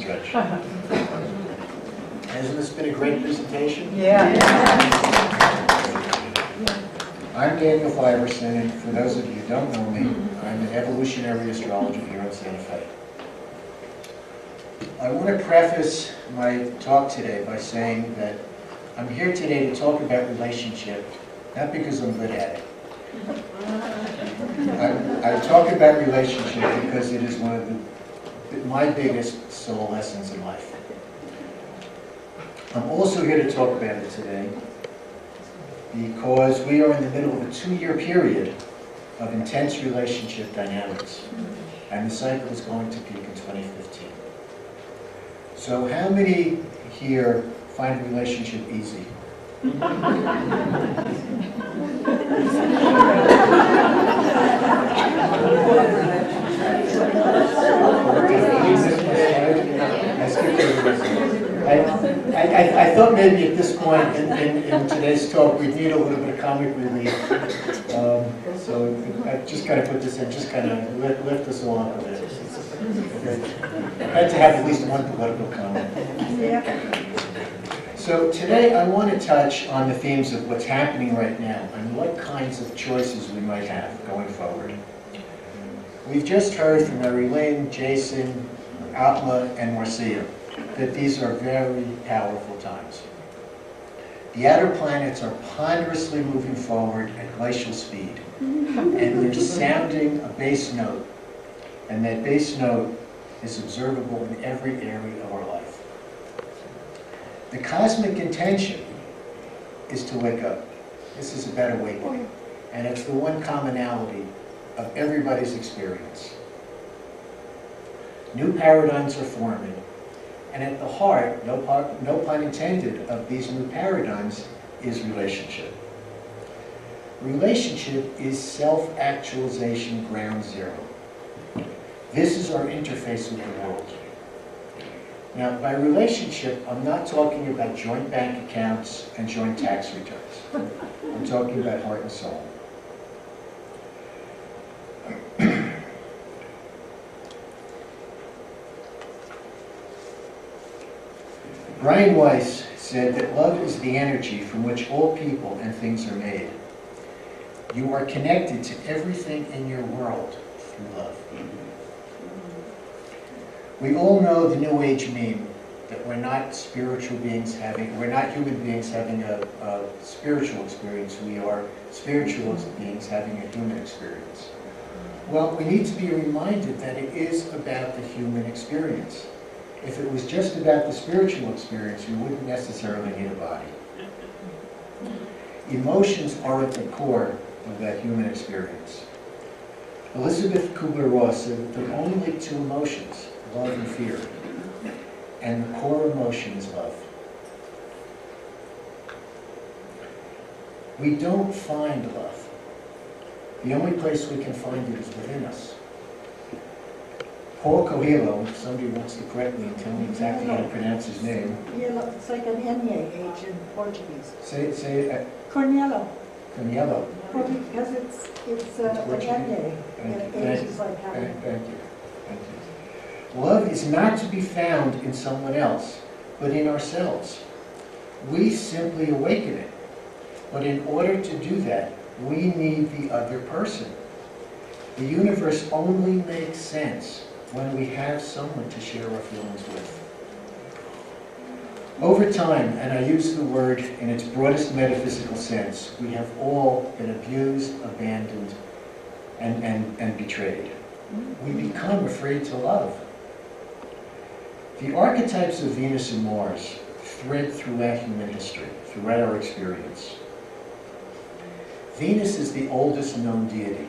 stretch. Hasn't this been a great presentation? Yeah. I'm Daniel Fiverson, and for those of you who don't know me, I'm an evolutionary astrologer here in Santa Fe. I want to preface my talk today by saying that I'm here today to talk about relationship, not because I'm good at it. I talk about relationship because it is one of my biggest soul lessons in life. I'm also here to talk about it today because we are in the middle of a 2-year period of intense relationship dynamics, and the cycle is going to peak in 2015. So how many here find relationship easy? I thought maybe at this point in today's talk we'd need a little bit of comic relief. So I just kind of put this in, just kind of lift us all up a bit. I had to have at least one political comment. So today I want to touch on the themes of what's happening right now and what kinds of choices we might have going forward. We've just heard from Marilyn, Jason, Atma, and Marcia that these are very powerful times. The outer planets are ponderously moving forward at glacial speed, and they're sounding a bass note, and that bass note is observable in every area of our life. The cosmic intention is to wake up. This is about awakening, and it's the one commonality of everybody's experience. New paradigms are forming, and at the heart, no pun intended, of these new paradigms is relationship. Relationship is self-actualization ground zero. This is our interface with the world. Now, by relationship, I'm not talking about joint bank accounts and joint tax returns. I'm talking about heart and soul. Brian Weiss said that love is the energy from which all people and things are made. You are connected to everything in your world through love. We all know the New Age meme that we're not human beings having a spiritual experience. We are spiritual beings having a human experience. Well, we need to be reminded that it is about the human experience. If it was just about the spiritual experience, we wouldn't necessarily need a body. Emotions are at the core of that human experience. Elizabeth Kubler-Ross said that there are only 2 emotions, love and fear, and the core emotion is love. We don't find love. The only place we can find it is within us. Paul Coelho, if somebody wants to correct me and tell me exactly how to pronounce his name. It's like an N-A-H in Portuguese. Say it. Cornello. Cornello. Because it's an N-A. H is like having. Thank you. Love is not to be found in someone else, but in ourselves. We simply awaken it. But in order to do that, we need the other person. The universe only makes sense when we have someone to share our feelings with. Over time, and I use the word in its broadest metaphysical sense, we have all been abused, abandoned, and betrayed. We become afraid to love. The archetypes of Venus and Mars thread throughout human history, throughout our experience. Venus is the oldest known deity.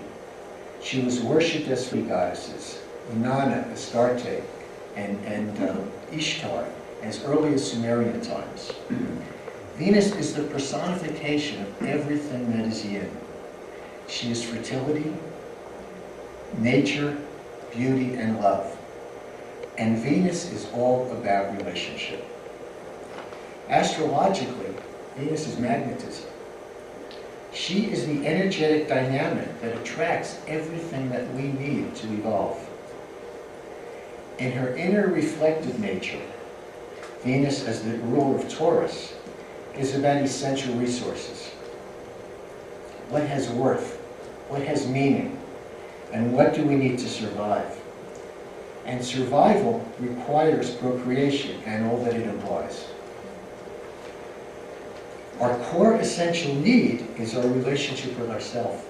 She was worshipped as 3 goddesses, Inanna, Astarte, and Ishtar, as early as Sumerian times. Venus is the personification of everything that is yin. She is fertility, nature, beauty, and love. And Venus is all about relationship. Astrologically, Venus is magnetism. She is the energetic dynamic that attracts everything that we need to evolve. In her inner reflective nature, Venus, as the ruler of Taurus, is about essential resources. What has worth? What has meaning? And what do we need to survive? And survival requires procreation and all that it implies. Our core essential need is our relationship with ourselves.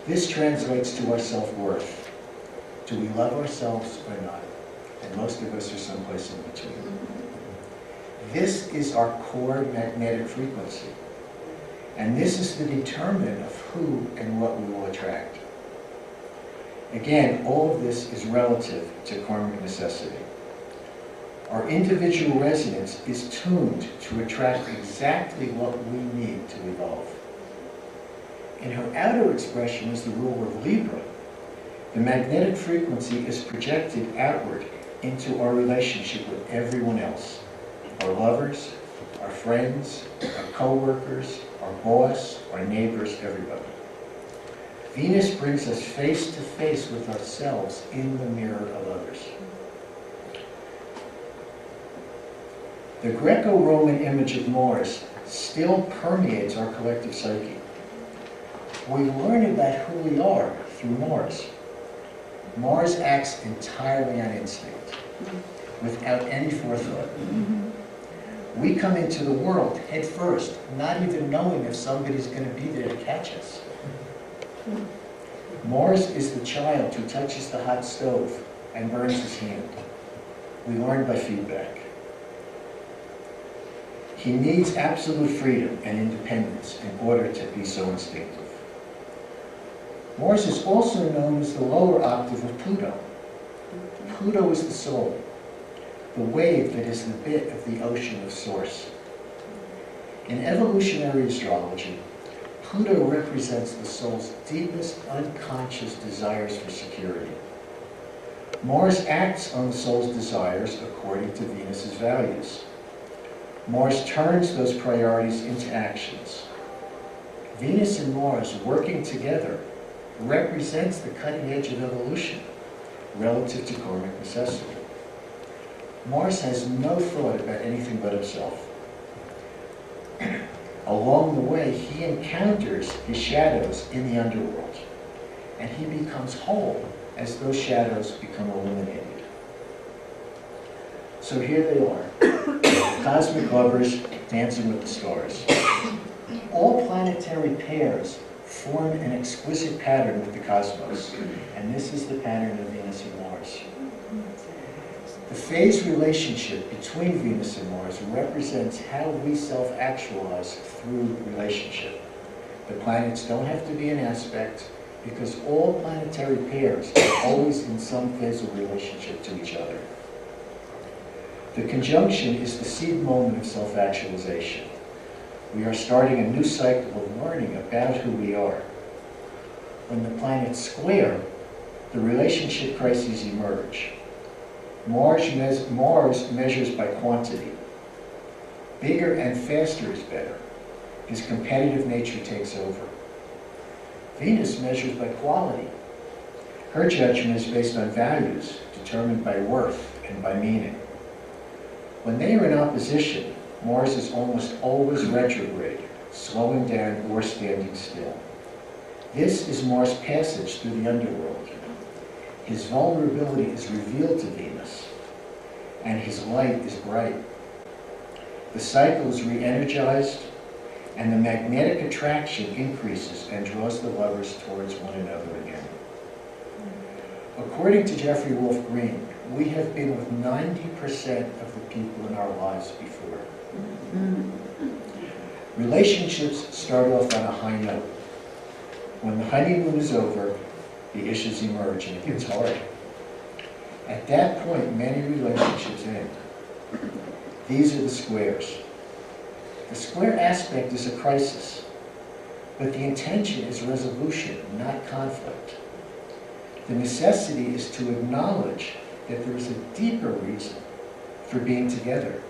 This translates to our self-worth. Do we love ourselves or not? And most of us are someplace in between. This is our core magnetic frequency. And this is the determinant of who and what we will attract. Again, all of this is relative to karmic necessity. Our individual resonance is tuned to attract exactly what we need to evolve. In her outer expression as the ruler of Libra, the magnetic frequency is projected outward into our relationship with everyone else. Our lovers, our friends, our co-workers, our boss, our neighbors, everybody. Venus brings us face to face with ourselves in the mirror of others. The Greco-Roman image of Mars still permeates our collective psyche. We learn about who we are through Mars. Mars acts entirely on instinct, without any forethought. We come into the world head first, not even knowing if somebody's going to be there to catch us. Mars is the child who touches the hot stove and burns his hand. We learn by feedback. He needs absolute freedom and independence in order to be so instinctive. Mars is also known as the lower octave of Pluto. Pluto is the soul, the wave that is the bit of the ocean of source. In evolutionary astrology, Pluto represents the soul's deepest unconscious desires for security. Mars acts on the soul's desires according to Venus's values. Mars turns those priorities into actions. Venus and Mars working together represents the cutting edge of evolution relative to karmic necessity. Mars has no thought about anything but himself. Along the way, he encounters his shadows in the underworld, and he becomes whole as those shadows become eliminated. So here they are, cosmic lovers dancing with the stars. All planetary pairs form an exquisite pattern with the cosmos, and this is the pattern of Venus and Mars. The phase relationship between Venus and Mars represents how we self-actualize through relationship. The planets don't have to be an aspect because all planetary pairs are always in some phase of relationship to each other. The conjunction is the seed moment of self-actualization. We are starting a new cycle of learning about who we are. When the planets square, the relationship crises emerge. Mars measures by quantity. Bigger and faster is better. His competitive nature takes over. Venus measures by quality. Her judgment is based on values, determined by worth and by meaning. When they are in opposition, Mars is almost always retrograde, slowing down or standing still. This is Mars' passage through the underworld. His vulnerability is revealed to Venus, and his light is bright. The cycle is re-energized, and the magnetic attraction increases and draws the lovers towards one another again. According to Jeffrey Wolf Green, we have been with 90% of the people in our lives before. Relationships start off on a high note. When the honeymoon is over, the issues emerge and it gets hard. At that point, many relationships end. These are the squares. The square aspect is a crisis, but the intention is resolution, not conflict. The necessity is to acknowledge that there is a deeper reason for being together,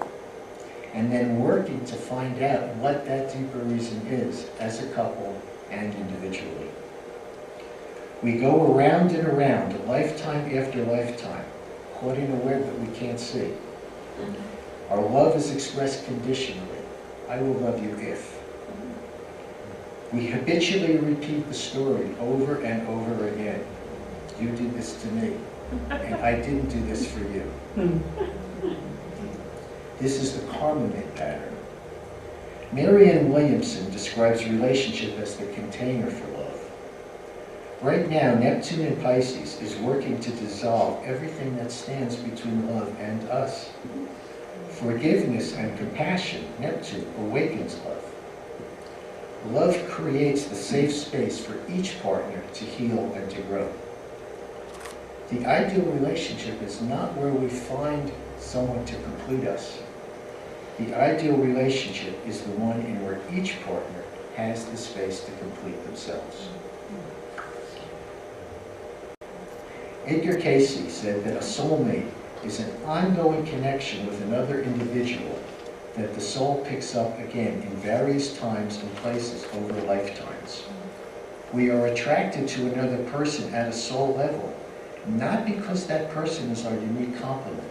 and then working to find out what that deeper reason is as a couple and individually. We go around and around, lifetime after lifetime, caught in a web that we can't see. Our love is expressed conditionally. I will love you if. We habitually repeat the story over and over again. You did this to me, and I didn't do this for you. This is the karma myth pattern. Marianne Williamson describes relationship as the container for love. Right now, Neptune in Pisces is working to dissolve everything that stands between love and us. Forgiveness and compassion, Neptune, awakens love. Love creates the safe space for each partner to heal and to grow. The ideal relationship is not where we find someone to complete us. The ideal relationship is the one in where each partner has the space to complete themselves. Edgar Cayce said that a soulmate is an ongoing connection with another individual that the soul picks up again in various times and places over lifetimes. We are attracted to another person at a soul level, not because that person is our unique complement,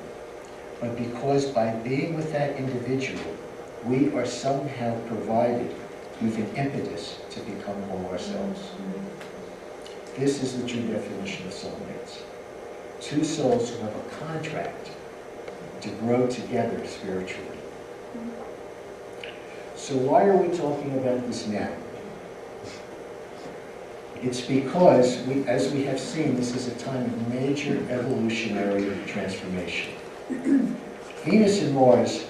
but because by being with that individual, we are somehow provided with an impetus to become whole ourselves. This is the true definition of soulmates. Two souls who have a contract to grow together spiritually. So why are we talking about this now? It's because, as we have seen, this is a time of major evolutionary transformation. Venus and Mars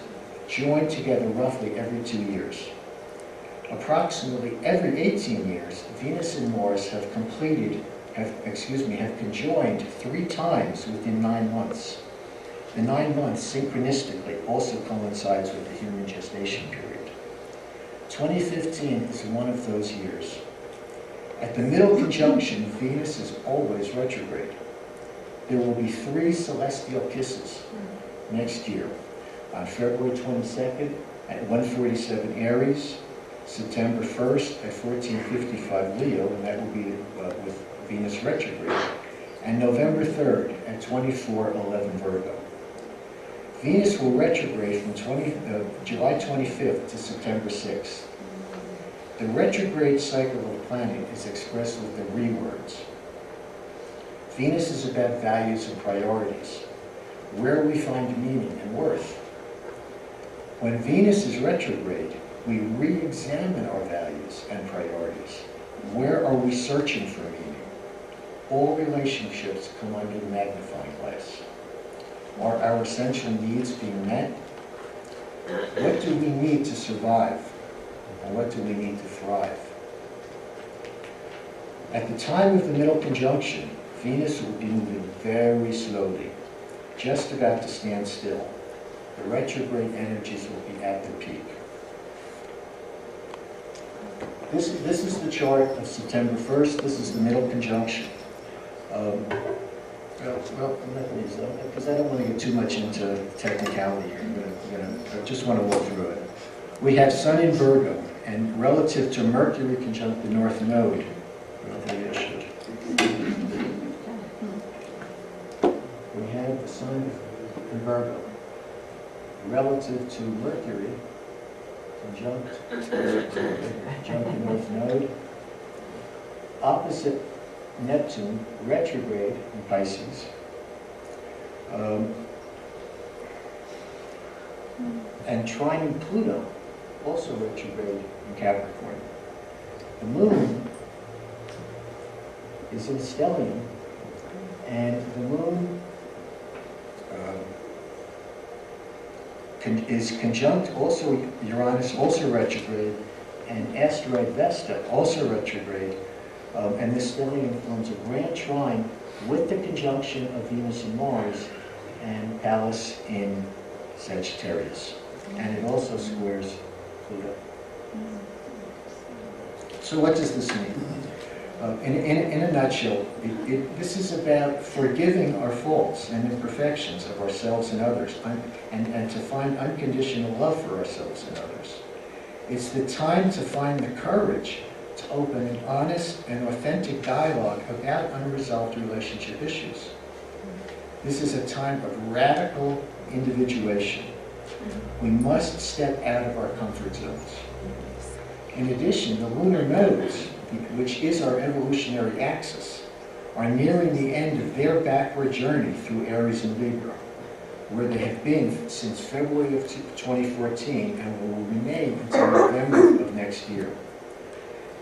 join together roughly every 2 years. Approximately every 18 years, Venus and Mars have conjoined 3 times within 9 months. The 9 months synchronistically also coincides with the human gestation period. 2015 is one of those years. At the middle conjunction, Venus is always retrograde. There will be 3 celestial kisses next year, on February 22nd at 1:47 Aries, September 1st at 14:55 Leo, and that will be with Venus retrograde, and November 3rd at 24:11 Virgo. Venus will retrograde from July 25th to September 6th. The retrograde cycle of the planet is expressed with the re words. Venus is about values and priorities, where we find meaning and worth. When Venus is retrograde, we re-examine our values and priorities. Where are we searching for meaning? All relationships come under the magnifying glass. Are our essential needs being met? What do we need to survive? And what do we need to thrive? At the time of the middle conjunction, Venus will be moving very slowly, just about to stand still. The retrograde energies will be at their peak. This is the chart of September 1st. This is the middle conjunction. I'm not going to use that because I don't want to get too much into technicality here. I just want to walk through it. We have Sun in Virgo, and relative to Mercury conjunct the North Node, we have the Sun in Virgo, relative to Mercury conjunct the North Node, opposite Neptune, retrograde in Pisces, and trining Pluto, also retrograde in Capricorn. The Moon is in stellium, and the Moon is conjunct also Uranus, also retrograde, and asteroid Vesta, also retrograde. And this stellium forms a grand trine with the conjunction of Venus and Mars and Pallas in Sagittarius. And it also squares Pluto. So what does this mean? In a nutshell, this is about forgiving our faults and imperfections of ourselves and others, and to find unconditional love for ourselves and others. It's the time to find the courage to open an honest and authentic dialogue about unresolved relationship issues. This is a time of radical individuation. We must step out of our comfort zones. In addition, the lunar nodes, which is our evolutionary axis, are nearing the end of their backward journey through Aries and Libra, where they have been since February of 2014 and will remain until November of next year.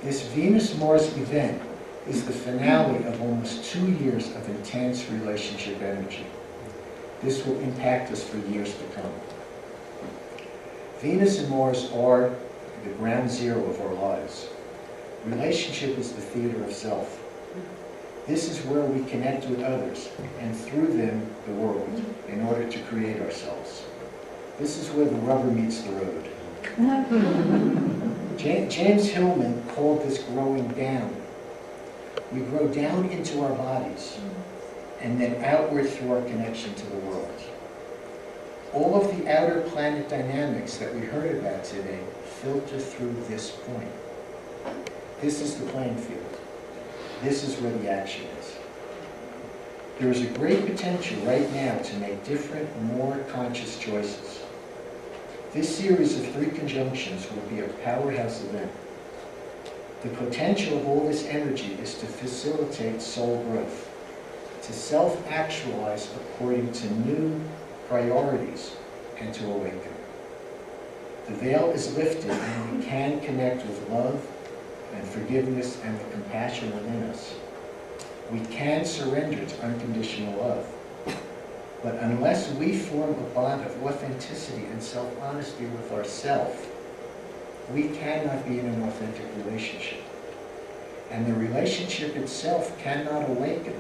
This Venus-Mars event is the finale of almost 2 years of intense relationship energy. This will impact us for years to come. Venus and Mars are the ground zero of our lives. Relationship is the theater of self. This is where we connect with others, and through them, the world, in order to create ourselves. This is where the rubber meets the road. James Hillman called this growing down. We grow down into our bodies, and then outward through our connection to the world. All of the outer planet dynamics that we heard about today filter through this point. This is the playing field. This is where the action is. There is a great potential right now to make different, more conscious choices. This series of 3 conjunctions will be a powerhouse event. The potential of all this energy is to facilitate soul growth, to self-actualize according to new priorities, and to awaken. The veil is lifted and we can connect with love and forgiveness and the compassion within us. We can surrender to unconditional love. But unless we form a bond of authenticity and self-honesty with ourselves, we cannot be in an authentic relationship. And the relationship itself cannot awaken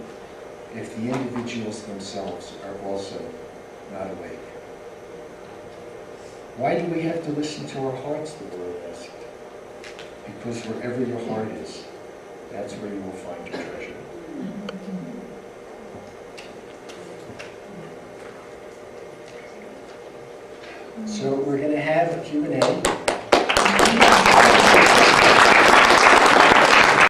if the individuals themselves are also not awake. Why do we have to listen to our hearts, the Lord asked? Because wherever your heart is, that's where you will find your treasure. So we're going to have a Q&A.